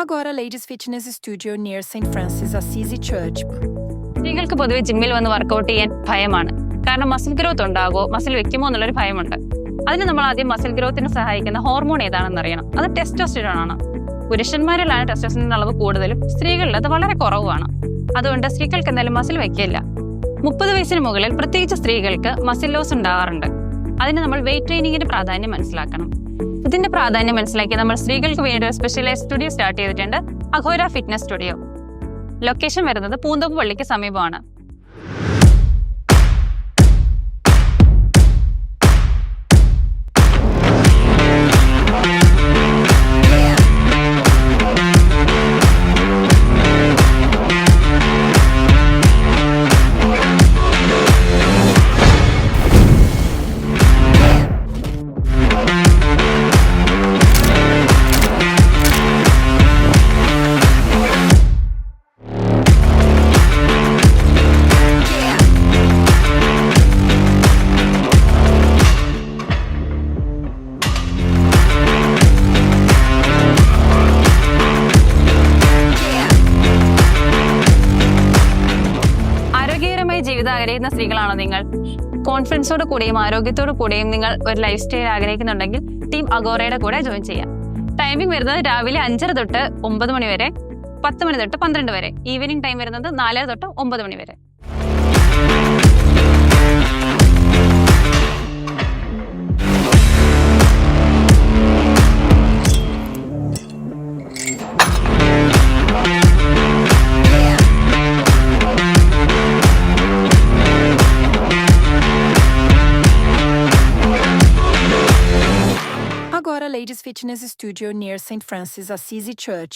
Agora Ladies Fitness Studio near St. Francis Assisi Church. സ്ത്രീകൾക്ക് പൊതുവെ ജിമ്മിൽ വന്ന് വർക്കൗട്ട് ചെയ്യാൻ ഭയമാണ്. കാരണം മസിൽ ഗ്രോത്ത് ഉണ്ടാകുമോ, മസിൽ വെക്കുമോ എന്നുള്ളൊരു ഭയമുണ്ട്. അതിന് നമ്മൾ ആദ്യം മസിൽ ഗ്രോത്തിന് സഹായിക്കുന്ന ഹോർമോൺ ഏതാണെന്ന് അറിയണം. അത് ടെസ്റ്റോസ്റ്റെറോൺ ആണ്. പുരുഷന്മാരിലാണ് ടെസ്റ്റോസ്റ്റെറോണിന്റെ അളവ് കൂടുതലും, സ്ത്രീകളിൽ അത് വളരെ കുറവുമാണ്. അതുകൊണ്ട് സ്ത്രീകൾക്ക് എന്തായാലും മസിൽ വെക്കില്ല. 30 വയസ്സിന് മുകളിൽ പ്രത്യേകിച്ച് സ്ത്രീകൾക്ക് മസിൽ ലോസ് ഉണ്ടാകാറുണ്ട്. അതിന് നമ്മൾ വെയിറ്റ് ട്രെയിനിങ്ങിന്റെ പ്രാധാന്യം മനസ്സിലാക്കണം. ഇതിന്റെ പ്രാധാന്യം മനസ്സിലാക്കി നമ്മൾ സ്ത്രീകൾക്ക് വേണ്ടി ഒരു സ്പെഷ്യലൈസ് സ്റ്റുഡിയോ സ്റ്റാർട്ട് ചെയ്തിട്ടുണ്ട്, അഘോര ഫിറ്റ്നസ് സ്റ്റുഡിയോ. ലൊക്കേഷൻ വരുന്നത് പൂന്തോപ്പ് പള്ളിക്ക് സമീപമാണ്. ജീവിതം ആഗ്രഹിക്കുന്ന സ്ത്രീകളാണോ നിങ്ങൾ? കോൺഫിഡൻസോട് കൂടിയും ആരോഗ്യത്തോടു കൂടിയും നിങ്ങൾ ഒരു ലൈഫ് സ്റ്റൈൽ ആഗ്രഹിക്കുന്നുണ്ടെങ്കിൽ ടീം അഗോറയുടെ കൂടെ ജോയിൻ ചെയ്യാം. ടൈമിംഗ് വരുന്നത് രാവിലെ 5:30 തൊട്ട് 9 മണി വരെ, 10 മണി തൊട്ട് 12 വരെ. ഈവനിങ് ടൈം വരുന്നത് 4 തൊട്ട് 9 മണി വരെ. Agora Ladies Fitness Studio near St. Francis Assisi Church.